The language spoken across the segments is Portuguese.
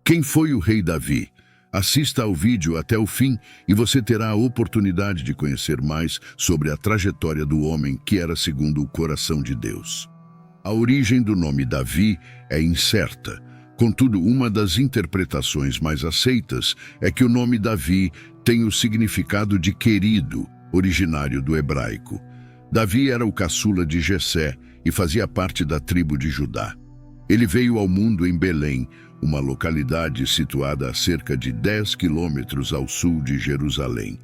Quem foi o rei Davi? Assista ao vídeo até o fim e você terá a oportunidade de conhecer mais sobre a trajetória do homem que era segundo o coração de Deus. A origem do nome Davi é incerta. Contudo, uma das interpretações mais aceitas é que o nome Davi tem o significado de querido, originário do hebraico. Davi era o caçula de Jessé e fazia parte da tribo de Judá. Ele veio ao mundo em Belém, uma localidade situada a cerca de 10 quilômetros ao sul de Jerusalém.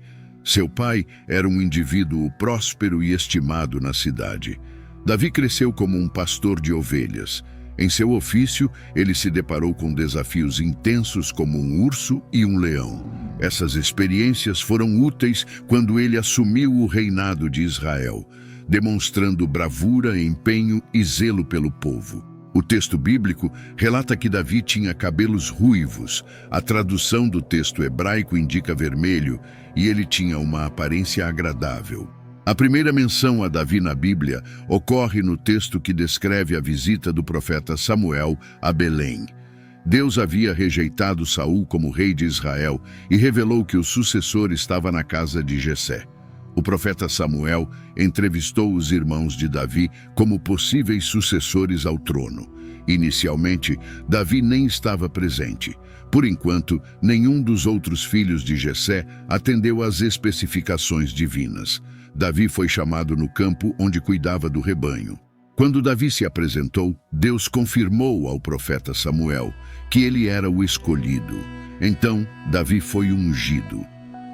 Seu pai era um indivíduo próspero e estimado na cidade. Davi cresceu como um pastor de ovelhas. Em seu ofício, ele se deparou com desafios intensos como um urso e um leão. Essas experiências foram úteis quando ele assumiu o reinado de Israel, demonstrando bravura, empenho e zelo pelo povo. O texto bíblico relata que Davi tinha cabelos ruivos. A tradução do texto hebraico indica vermelho e ele tinha uma aparência agradável. A primeira menção a Davi na Bíblia ocorre no texto que descreve a visita do profeta Samuel a Belém. Deus havia rejeitado Saul como rei de Israel e revelou que o sucessor estava na casa de Jessé. O profeta Samuel entrevistou os irmãos de Davi como possíveis sucessores ao trono. Inicialmente, Davi nem estava presente. Por enquanto, nenhum dos outros filhos de Jessé atendeu às especificações divinas. Davi foi chamado no campo onde cuidava do rebanho. Quando Davi se apresentou, Deus confirmou ao profeta Samuel que ele era o escolhido. Então, Davi foi ungido.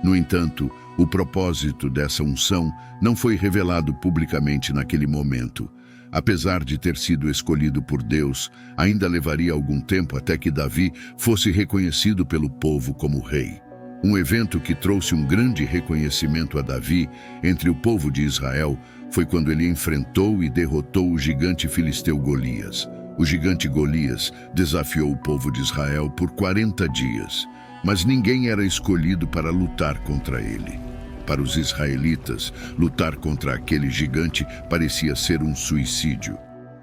No entanto, o propósito dessa unção não foi revelado publicamente naquele momento. Apesar de ter sido escolhido por Deus, ainda levaria algum tempo até que Davi fosse reconhecido pelo povo como rei. Um evento que trouxe um grande reconhecimento a Davi entre o povo de Israel foi quando ele enfrentou e derrotou o gigante filisteu Golias. O gigante Golias desafiou o povo de Israel por 40 dias, mas ninguém era escolhido para lutar contra ele. Para os israelitas, lutar contra aquele gigante parecia ser um suicídio.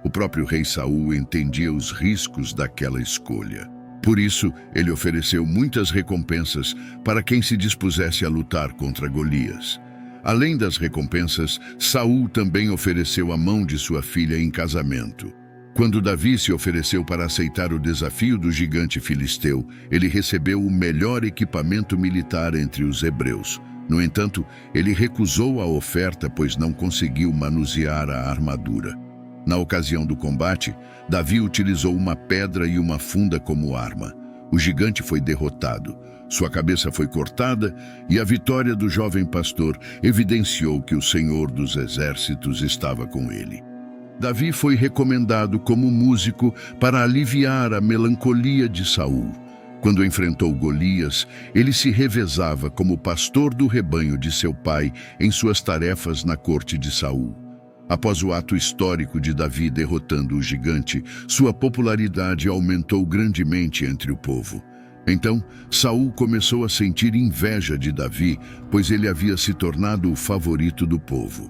O próprio rei Saul entendia os riscos daquela escolha. Por isso, ele ofereceu muitas recompensas para quem se dispusesse a lutar contra Golias. Além das recompensas, Saul também ofereceu a mão de sua filha em casamento. Quando Davi se ofereceu para aceitar o desafio do gigante filisteu, ele recebeu o melhor equipamento militar entre os hebreus. No entanto, ele recusou a oferta, pois não conseguiu manusear a armadura. Na ocasião do combate, Davi utilizou uma pedra e uma funda como arma. O gigante foi derrotado, sua cabeça foi cortada e a vitória do jovem pastor evidenciou que o Senhor dos Exércitos estava com ele. Davi foi recomendado como músico para aliviar a melancolia de Saul. Quando enfrentou Golias, ele se revezava como pastor do rebanho de seu pai em suas tarefas na corte de Saul. Após o ato histórico de Davi derrotando o gigante, sua popularidade aumentou grandemente entre o povo. Então, Saul começou a sentir inveja de Davi, pois ele havia se tornado o favorito do povo.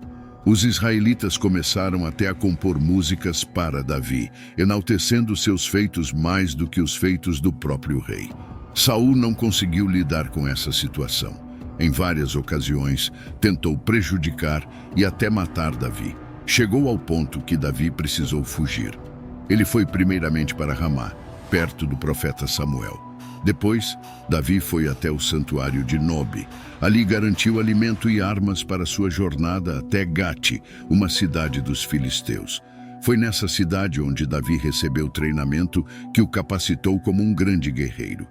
Os israelitas começaram até a compor músicas para Davi, enaltecendo seus feitos mais do que os feitos do próprio rei. Saul não conseguiu lidar com essa situação. Em várias ocasiões, tentou prejudicar e até matar Davi. Chegou ao ponto que Davi precisou fugir. Ele foi primeiramente para Ramá, perto do profeta Samuel. Depois, Davi foi até o santuário de Nobe. Ali garantiu alimento e armas para sua jornada até Gate, uma cidade dos filisteus. Foi nessa cidade onde Davi recebeu treinamento que o capacitou como um grande guerreiro.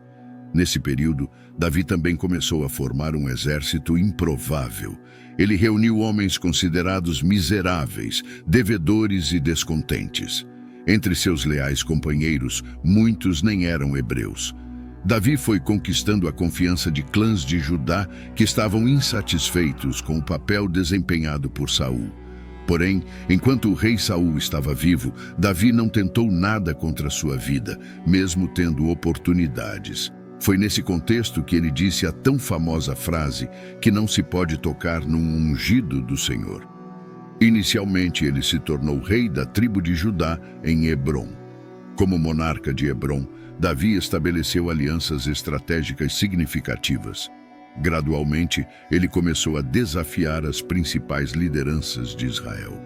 Nesse período, Davi também começou a formar um exército improvável. Ele reuniu homens considerados miseráveis, devedores e descontentes. Entre seus leais companheiros, muitos nem eram hebreus. Davi foi conquistando a confiança de clãs de Judá que estavam insatisfeitos com o papel desempenhado por Saul. Porém, enquanto o rei Saul estava vivo, Davi não tentou nada contra sua vida, mesmo tendo oportunidades. Foi nesse contexto que ele disse a tão famosa frase que não se pode tocar num ungido do Senhor. Inicialmente, ele se tornou rei da tribo de Judá em Hebrom. Como monarca de Hebrom, Davi estabeleceu alianças estratégicas significativas. Gradualmente, ele começou a desafiar as principais lideranças de Israel.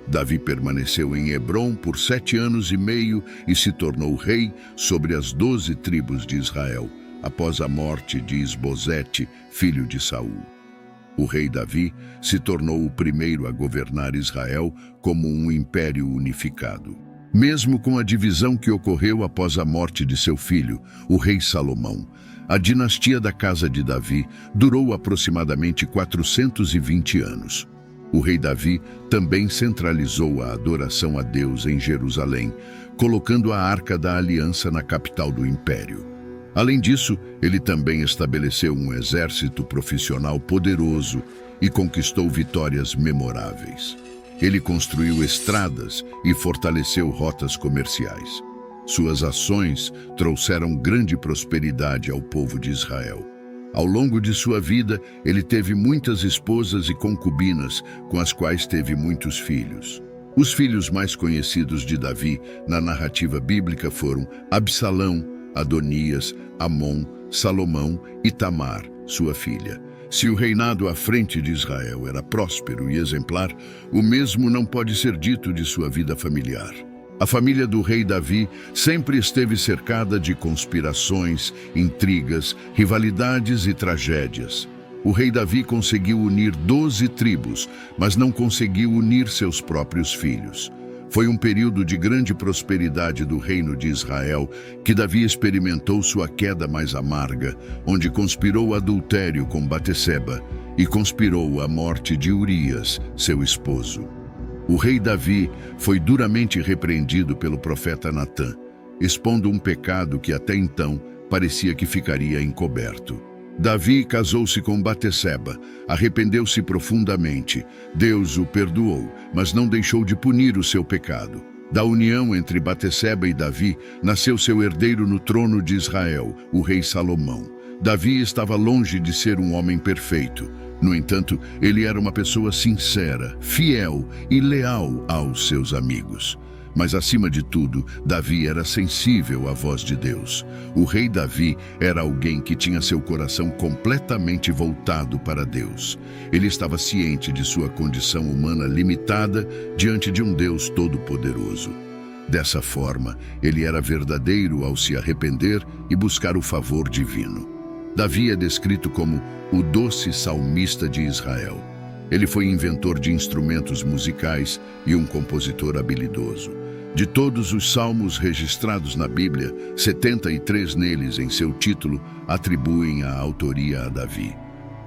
Davi permaneceu em Hebrom por 7 anos e meio e se tornou rei sobre as 12 tribos de Israel, após a morte de Isbosete, filho de Saul. O rei Davi se tornou o primeiro a governar Israel como um império unificado. Mesmo com a divisão que ocorreu após a morte de seu filho, o rei Salomão, a dinastia da casa de Davi durou aproximadamente 420 anos. O rei Davi também centralizou a adoração a Deus em Jerusalém, colocando a Arca da Aliança na capital do império. Além disso, ele também estabeleceu um exército profissional poderoso e conquistou vitórias memoráveis. Ele construiu estradas e fortaleceu rotas comerciais. Suas ações trouxeram grande prosperidade ao povo de Israel. Ao longo de sua vida, ele teve muitas esposas e concubinas, com as quais teve muitos filhos. Os filhos mais conhecidos de Davi na narrativa bíblica foram Absalão, Adonias, Amon, Salomão e Tamar, sua filha. Se o reinado à frente de Israel era próspero e exemplar, o mesmo não pode ser dito de sua vida familiar. A família do rei Davi sempre esteve cercada de conspirações, intrigas, rivalidades e tragédias. O rei Davi conseguiu unir 12 tribos, mas não conseguiu unir seus próprios filhos. Foi um período de grande prosperidade do reino de Israel que Davi experimentou sua queda mais amarga, onde conspirou adultério com Batesseba e conspirou a morte de Urias, seu esposo. O rei Davi foi duramente repreendido pelo profeta Natã, expondo um pecado que até então parecia que ficaria encoberto. Davi casou-se com Batesseba, arrependeu-se profundamente. Deus o perdoou, mas não deixou de punir o seu pecado. Da união entre Batesseba e Davi, nasceu seu herdeiro no trono de Israel, o rei Salomão. Davi estava longe de ser um homem perfeito. No entanto, ele era uma pessoa sincera, fiel e leal aos seus amigos. Mas, acima de tudo, Davi era sensível à voz de Deus. O rei Davi era alguém que tinha seu coração completamente voltado para Deus. Ele estava ciente de sua condição humana limitada diante de um Deus todo-poderoso. Dessa forma, ele era verdadeiro ao se arrepender e buscar o favor divino. Davi é descrito como o doce salmista de Israel. Ele foi inventor de instrumentos musicais e um compositor habilidoso. De todos os salmos registrados na Bíblia, 73 neles, em seu título, atribuem a autoria a Davi.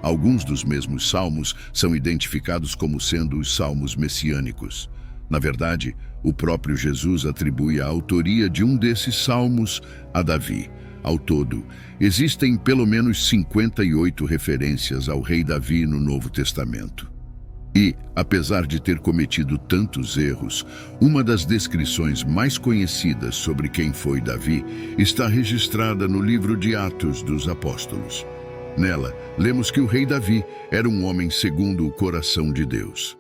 Alguns dos mesmos salmos são identificados como sendo os salmos messiânicos. Na verdade, o próprio Jesus atribui a autoria de um desses salmos a Davi. Ao todo, existem pelo menos 58 referências ao rei Davi no Novo Testamento. E, apesar de ter cometido tantos erros, uma das descrições mais conhecidas sobre quem foi Davi está registrada no livro de Atos dos Apóstolos. Nela, lemos que o rei Davi era um homem segundo o coração de Deus.